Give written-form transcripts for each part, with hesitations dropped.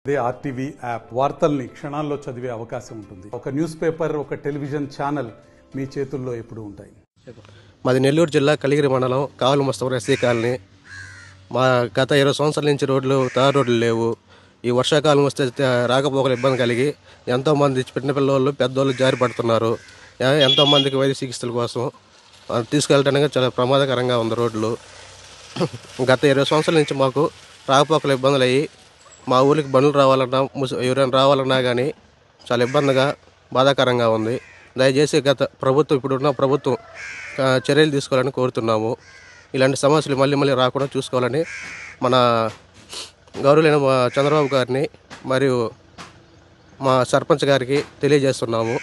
అదే RTV app వార్తల్ని క్షణాల్లో చదివే అవకాశం ఉంటుంది. ఒక న్యూస్ పేపర్, ఒక టెలివిజన్ ఛానల్ మీ చేతుల్లో ఎప్పుడూ ఉంటాయి. మాది నెల్లూరు జిల్లా కలిగిరి మండలం కావలి ముస్తఫా ఎస్సీ కాలనీ. మా గత 20 సంవత్సరాల నుంచి తార్ రోడ్లు లేవు. ఈ వర్షాకాలం వస్తే రాకపోకలు ఇబ్బంది కలిగి ఎంతోమంది చిన్న పిల్లలు పెద్దోళ్ళు జారి పడుతున్నారు. ఎంతోమందికి వైద్య చికిత్సల కోసం తీసుకెళ్ళడానికి చాలా ప్రమాదకరంగా ఉంది రోడ్లు. గత 20 సంవత్సరాల నుంచి మాకు రాకపోకలు ఇబ్బందులు అయ్యి మా ఊరికి బండ్లు రావాలన్నా ఎవరైనా రావాలన్నా కానీ చాలా ఇబ్బందిగా బాధాకరంగా ఉంది. దయచేసి ఇప్పుడున్న ప్రభుత్వం చర్యలు తీసుకోవాలని కోరుతున్నాము. ఇలాంటి సమస్యలు మళ్ళీ రాకుండా చూసుకోవాలని మన గౌరవులైన చంద్రబాబు గారిని మరియు మా సర్పంచ్ గారికి తెలియజేస్తున్నాము.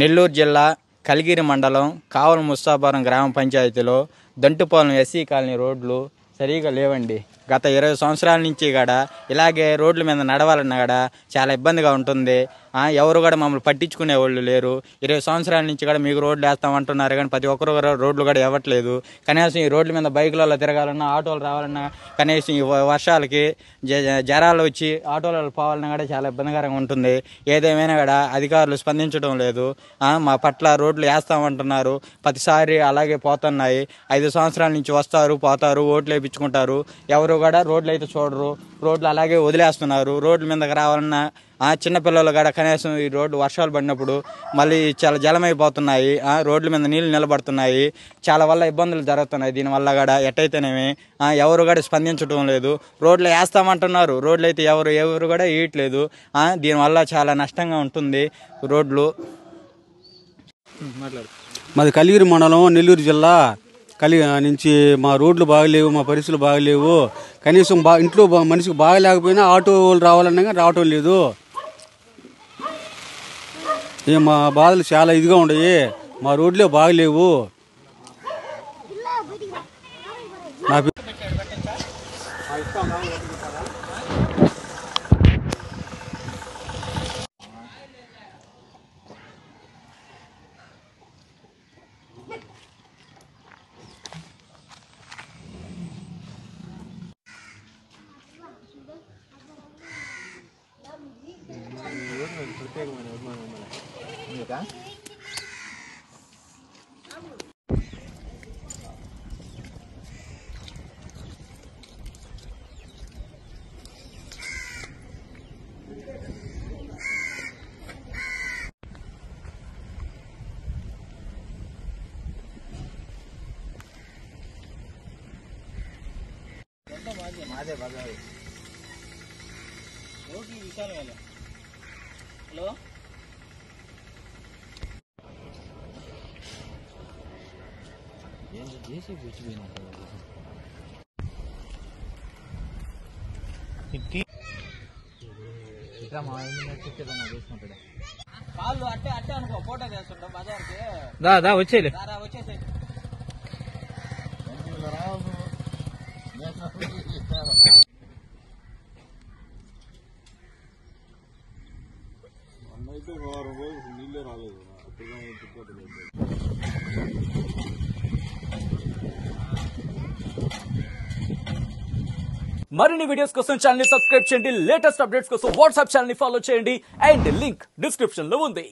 నెల్లూరు జిల్లా కలిగిరి మండలం కావలి ముస్తాపురం గ్రామ పంచాయతీలో దంటుపాలెం ఎస్సీ కాలనీ రోడ్లు సరిగా లేవండి. గత 20 సంవత్సరాల నుంచి కూడా ఇలాగే రోడ్ల మీద నడవాలన్నా కూడా చాలా ఇబ్బందిగా ఉంటుంది. ఎవరు కూడా మమ్మల్ని పట్టించుకునే వాళ్ళు లేరు. 20 సంవత్సరాల నుంచి కూడా మీకు రోడ్లు వేస్తామంటున్నారు కానీ ప్రతి ఒక్కరు రోడ్లు కూడా ఇవ్వట్లేదు. కనీసం ఈ రోడ్ల మీద బైకులలో తిరగాలన్నా, ఆటోలు రావాలన్నా, కనీసం ఈ వర్షాలకి జ్వరాలు వచ్చి ఆటోలలో పోవాలన్నా కూడా చాలా ఇబ్బందికరంగా ఉంటుంది. ఏదేమైనా కూడా అధికారులు స్పందించడం లేదు. మా పట్ల రోడ్లు వేస్తామంటున్నారు, ప్రతిసారి అలాగే పోతున్నాయి. 5 సంవత్సరాల నుంచి వస్తారు, పోతారు, ఓట్లు వేయించుకుంటారు. ఎవరు కూడా రోడ్లు అయితే చూడరు, రోడ్లు అలాగే వదిలేస్తున్నారు. రోడ్ల మీదకి రావాలన్నా చిన్నపిల్లలు కూడా కనీసం ఈ రోడ్డు వర్షాలు పడినప్పుడు మళ్ళీ చాలా జలమైపోతున్నాయి. రోడ్ల మీద నీళ్లు నిలబడుతున్నాయి. చాలా వల్ల ఇబ్బందులు జరుగుతున్నాయి. దీనివల్ల కూడా ఎట్టయితేనేమి ఎవరు కూడా స్పందించడం లేదు. రోడ్లు వేస్తామంటున్నారు, రోడ్లు అయితే ఎవరు కూడా వేయట్లేదు. దీనివల్ల చాలా నష్టంగా ఉంటుంది రోడ్లు. మాది కలిగిరి మండలం, నెల్లూరు జిల్లా నుంచి మా రోడ్లు బాగలేవు, మా పరిస్థితులు బాగలేవు. కనీసం ఇంట్లో మనిషికి బాగలేకపోయినా ఆటో వాళ్ళు రావాలన్నా కానీ రావటం లేదు. మా బాధలు చాలా ఇదిగా ఉన్నాయి. మా రోడ్లే బాగలేవు. మాదే బజారు రోడ్లు విశాలం వల్ల. హలో చేసి కూర్చిపోయినట్టు మా చెప్పేదన్నా చేసుకుంటాడు. కాళ్ళు అట్టే అనుకో, ఫోటో చేస్తుంటాం బజార్కి. వచ్చేది వచ్చేసి అయితే 2 రోజులు నీళ్ళే రాలేదు. మరిన్ని వీడియోస్ కోసం ఛానల్ ని సబ్స్క్రైబ్ చేయండి. లేటెస్ట్ అప్డేట్స్ కోసం వాట్సాప్ ఛానల్ ని ఫాలో చేయండి. అండ్ లింక్ డిస్క్రిప్షన్ లో ఉంది.